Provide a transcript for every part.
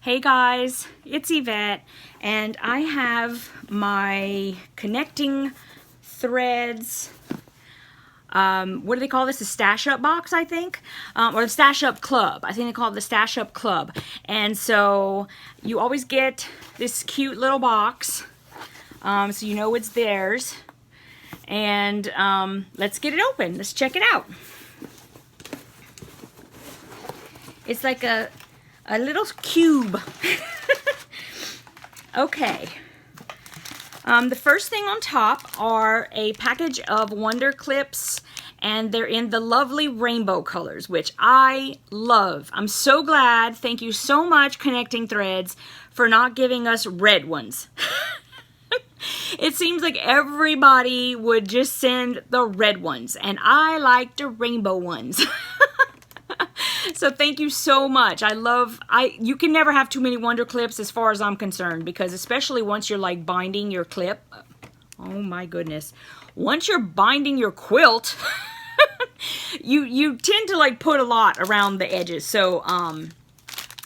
Hey guys, it's Yvette, and I have my connecting threads, what do they call this? The Stash Up box, I think, or the Stash Up Club. I think they call it the Stash Up Club. And so you always get this cute little box, so you know it's theirs. And let's get it open. Let's check it out. It's like a little cube. Okay. The first thing on top are a package of Wonder Clips, and they're in the lovely rainbow colors, which I love. I'm so glad. Thank you so much, Connecting Threads, for not giving us red ones. It seems like everybody would just send the red ones, and I like the rainbow ones. So thank you so much. You can never have too many Wonder Clips as far as I'm concerned, because especially once you're like binding your clip, oh my goodness, once you're binding your quilt, you tend to like put a lot around the edges. So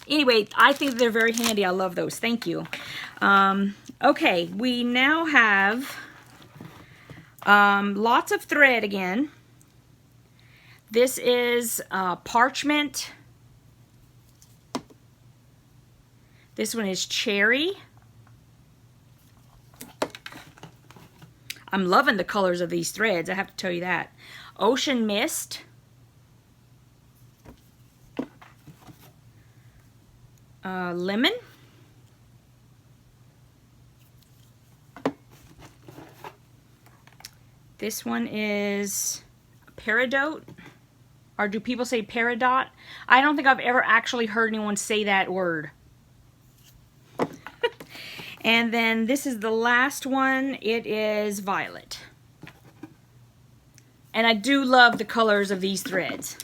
anyway, I think they're very handy. I love those. Thank you. Okay, we now have lots of thread again. This is Parchment. This one is Cherry. I'm loving the colors of these threads, I have to tell you that. Ocean Mist. Lemon. This one is Peridot. Or do people say peridot? I don't think I've ever actually heard anyone say that word. And then this is the last one. It is Violet. And I do love the colors of these threads.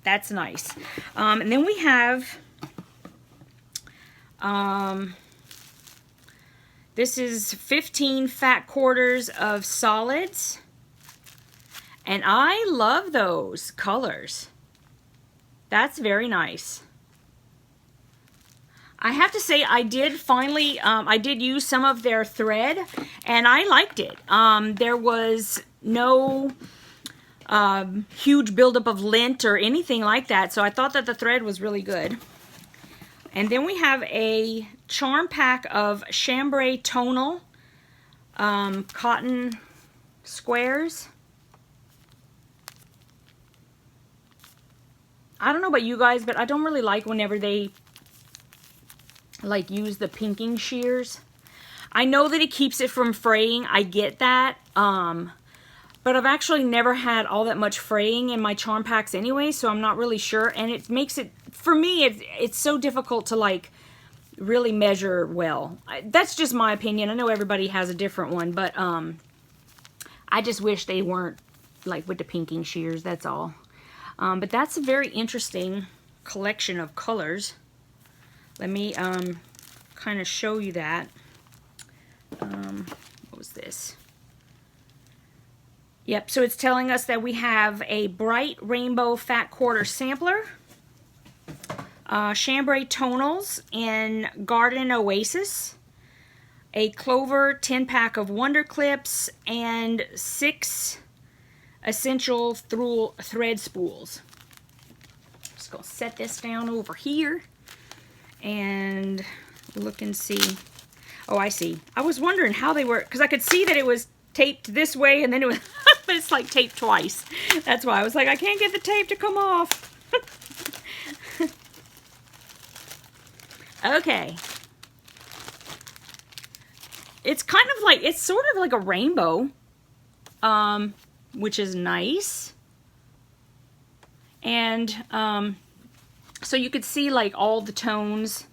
That's nice. And then we have, this is 15 fat quarters of solids. And I love those colors. That's very nice. I have to say, I did finally, I did use some of their thread, and I liked it. There was no huge buildup of lint or anything like that, so I thought that the thread was really good. And then we have a charm pack of chambray tonal cotton squares. I don't know about you guys, but I don't really like whenever they like use the pinking shears. I know that it keeps it from fraying. I get that. But I've actually never had all that much fraying in my charm packs anyway, so I'm not really sure. And it makes it, for me, it's so difficult to like really measure well. That's just my opinion. I know everybody has a different one, but I just wish they weren't like with the pinking shears, that's all. But that's a very interesting collection of colors. Let me kind of show you that. What was this? Yep, so it's telling us that we have a bright rainbow fat quarter sampler, chambray tonals in Garden Oasis, a clover 10-pack of Wonder Clips, and 6 essential thread spools. Just gonna set this down over here and look and see. Oh, I see. I was wondering how they were, because I could see that it was taped this way and then it was but it's like taped twice. That's why I was like, I can't get the tape to come off. Okay. It's kind of like, it's sort of like a rainbow, which is nice. And so you could see like all the tones.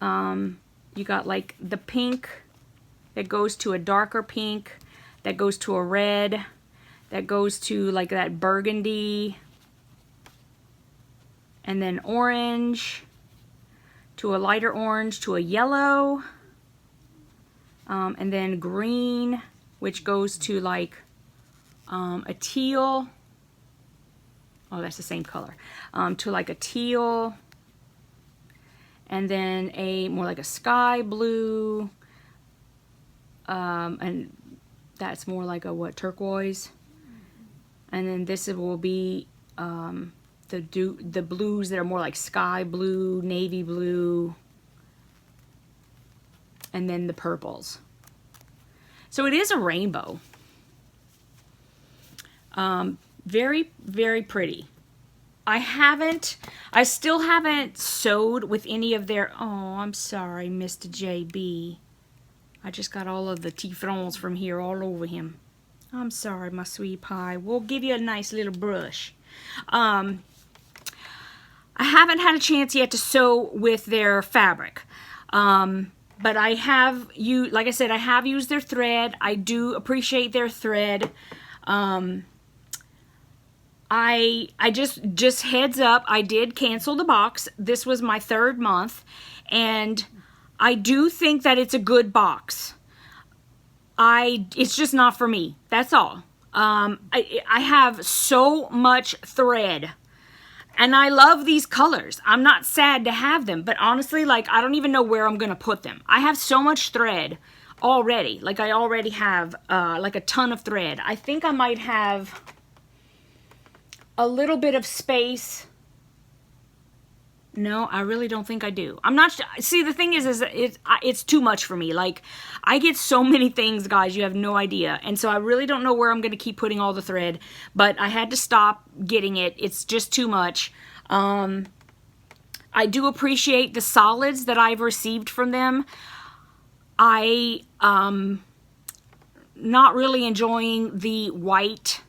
You got like the pink that goes to a darker pink, that goes to a red, that goes to like that burgundy, and then orange, to a lighter orange, to a yellow, and then green, which goes to like a teal. Oh, that's the same color. To like a teal, and then a more like a sky blue, and that's more like a what, turquoise, and then this will be the blues that are more like sky blue, navy blue, and then the purples. So it is a rainbow. Very, very pretty. I still haven't sewed with any of their, oh, I'm sorry, Mr. JB. I just got all of the T-fronds from here all over him. I'm sorry, my sweet pie. We'll give you a nice little brush. I haven't had a chance yet to sew with their fabric. But I have used, like I said, I have used their thread. I do appreciate their thread. I just heads up, I did cancel the box. This was my 3rd month, and I do think that it's a good box. It's just not for me. That's all. I have so much thread, and I love these colors. I'm not sad to have them, but honestly, like, I don't even know where I'm gonna put them. I have so much thread already. Like, I already have like a ton of thread. I think I might have a little bit of space. No, I really don't think I do. I'm not sure. See, the thing is it's too much for me. Like, I get so many things, guys, you have no idea. And so I really don't know where I'm going to keep putting all the thread, but I had to stop getting it. It's just too much. I do appreciate the solids that I've received from them. I not really enjoying the white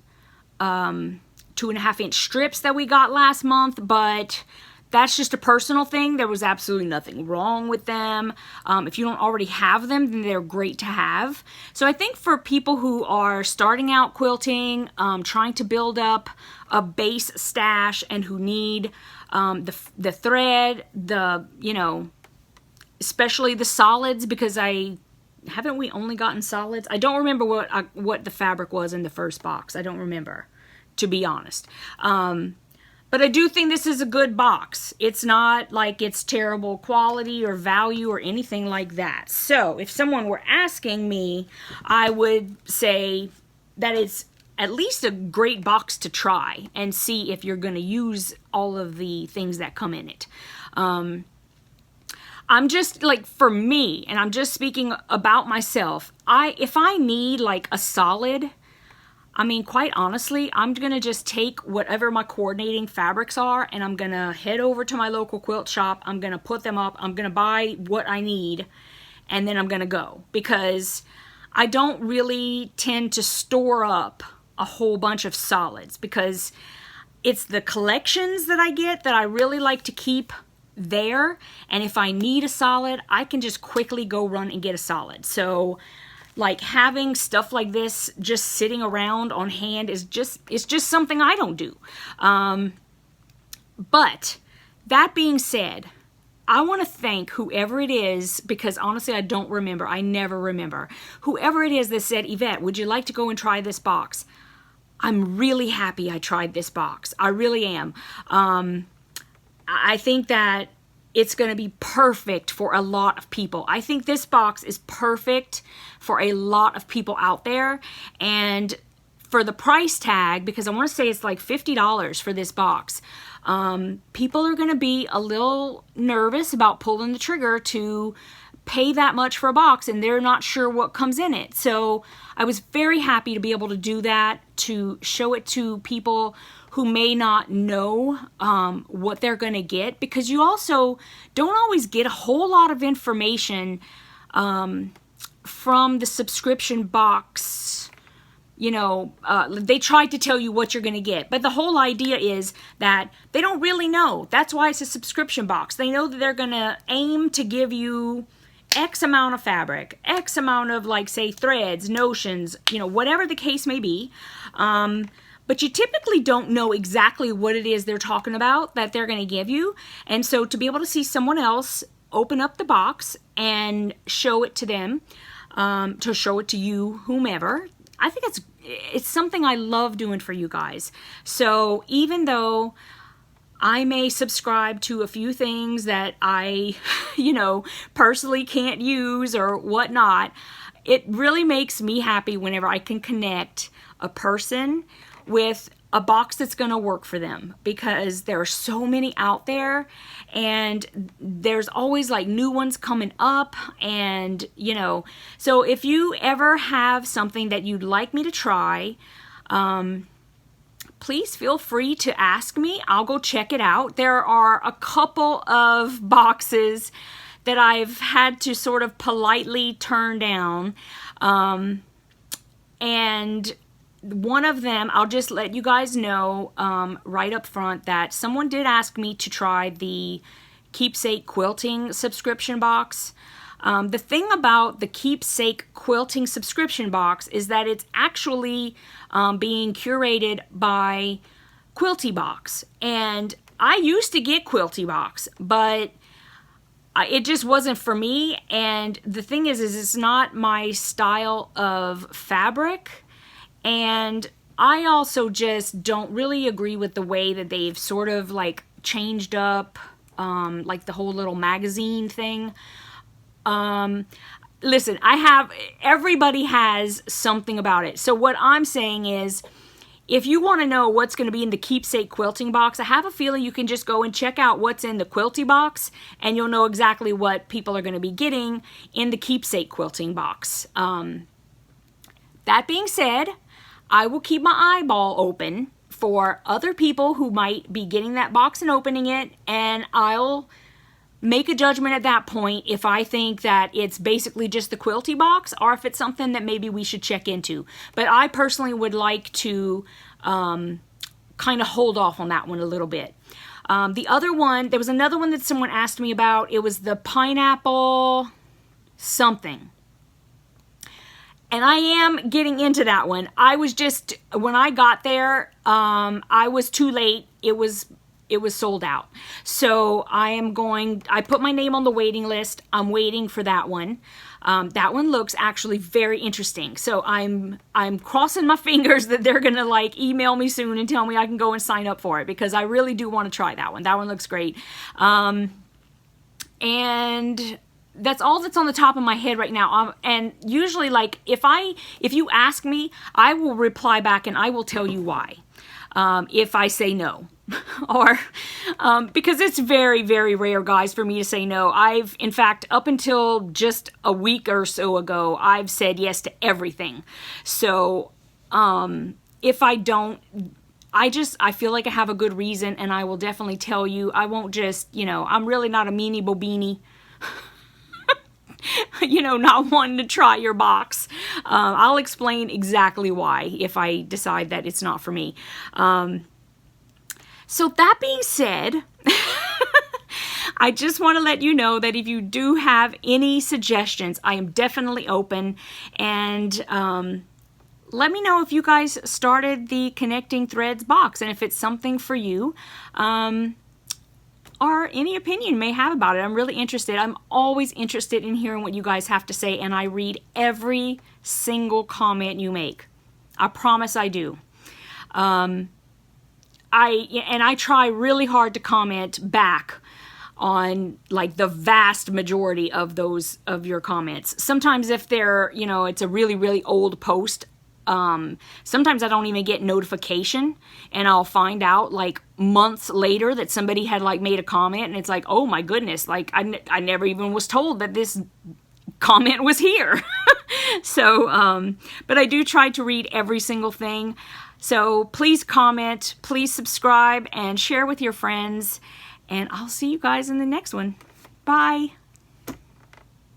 2.5-inch strips that we got last month, but that's just a personal thing. There was absolutely nothing wrong with them. If you don't already have them, then they're great to have. So I think for people who are starting out quilting, trying to build up a base stash, and who need the thread, you know, especially the solids, because haven't we only gotten solids? I don't remember what the fabric was in the first box. I don't remember, to be honest. But I do think this is a good box. It's not like it's terrible quality or value or anything like that. So if someone were asking me, I would say that it's at least a great box to try and see if you're going to use all of the things that come in it. I'm just, like, for me, and I'm just speaking about myself, if I need like a solid, I mean, quite honestly, I'm going to just take whatever my coordinating fabrics are, and I'm going to head over to my local quilt shop. I'm going to put them up. I'm going to buy what I need, and then I'm going to go. Because I don't really tend to store up a whole bunch of solids, because it's the collections that I get that I really like to keep there. And if I need a solid, I can just quickly go run and get a solid. So, like, having stuff like this just sitting around on hand it's just something I don't do. But that being said, I want to thank whoever it is, because honestly I don't remember. I never remember. Whoever it is that said, Yvette, would you like to go and try this box? I'm really happy I tried this box. I really am. I think that it's going to be perfect for a lot of people. I think this box is perfect for a lot of people out there. And for the price tag, because I want to say it's like $50 for this box, people are going to be a little nervous about pulling the trigger to pay that much for a box, and they're not sure what comes in it. So I was very happy to be able to do that, to show it to people who may not know what they're going to get, because you also don't always get a whole lot of information from the subscription box. You know, they try to tell you what you're going to get, but the whole idea is that they don't really know. That's why it's a subscription box. They know that they're going to aim to give you X amount of fabric, X amount of, like, say, threads, notions, you know, whatever the case may be. But you typically don't know exactly what it is they're talking about that they're going to give you. And so to be able to see someone else open up the box and show it to them, to show it to you, whomever, I think it's something I love doing for you guys. So even though I may subscribe to a few things that I, personally can't use or whatnot. It really makes me happy whenever I can connect a person with a box that's going to work for them, because there are so many out there and there's always like new ones coming up. And so if you ever have something that you'd like me to try, please feel free to ask me. I'll go check it out. There are a couple of boxes that I've had to sort of politely turn down, and one of them, I'll just let you guys know right up front that someone did ask me to try the Keepsake Quilting subscription box. The thing about the Keepsake Quilting subscription box is that it's actually being curated by Quilty Box. And I used to get Quilty Box, but it just wasn't for me. And the thing is it's not my style of fabric. And I also just don't really agree with the way that they've sort of like changed up like the whole little magazine thing. Listen, everybody has something about it. So what I'm saying is, if you want to know what's going to be in the Keepsake Quilting box, I have a feeling you can just go and check out what's in the Quilty box, and you'll know exactly what people are going to be getting in the Keepsake Quilting box. That being said, I will keep my eyeball open for other people who might be getting that box and opening it, and I'll make a judgment at that point if I think that it's basically just the Quilty box or if it's something that maybe we should check into. But I personally would like to kind of hold off on that one a little bit. The other one, there was another one that someone asked me about. It was the pineapple something. And I am getting into that one. I was just, when I got there, I was too late. It was sold out. So I put my name on the waiting list. I'm waiting for that one. That one looks actually very interesting. So I'm crossing my fingers that they're gonna like email me soon and tell me I can go and sign up for it, because I really do want to try that one. That one looks great. And that's all that's on the top of my head right now. And usually, like, if you ask me, I will reply back and I will tell you why. If I say no. Or because it's very, very rare, guys, for me to say no. In fact, up until just a week or so ago, I've said yes to everything. So if I don't, I feel like I have a good reason, and I will definitely tell you. I won't just, I'm really not a meanie bobini. Not wanting to try your box. I'll explain exactly why if I decide that it's not for me. So that being said, I just want to let you know that if you do have any suggestions, I am definitely open. And let me know if you guys started the Connecting Threads box and if it's something for you. Or any opinion you may have about it. I'm really interested. I'm always interested in hearing what you guys have to say, and I read every single comment you make. I promise I do. I try really hard to comment back on like the vast majority of your comments. Sometimes if they're, it's a really, really old post, sometimes I don't even get notification, and I'll find out like months later that somebody had like made a comment, and it's like, oh my goodness, like I never even was told that this comment was here. So, but I do try to read every single thing. So please comment, please subscribe, and share with your friends, and I'll see you guys in the next one. Bye.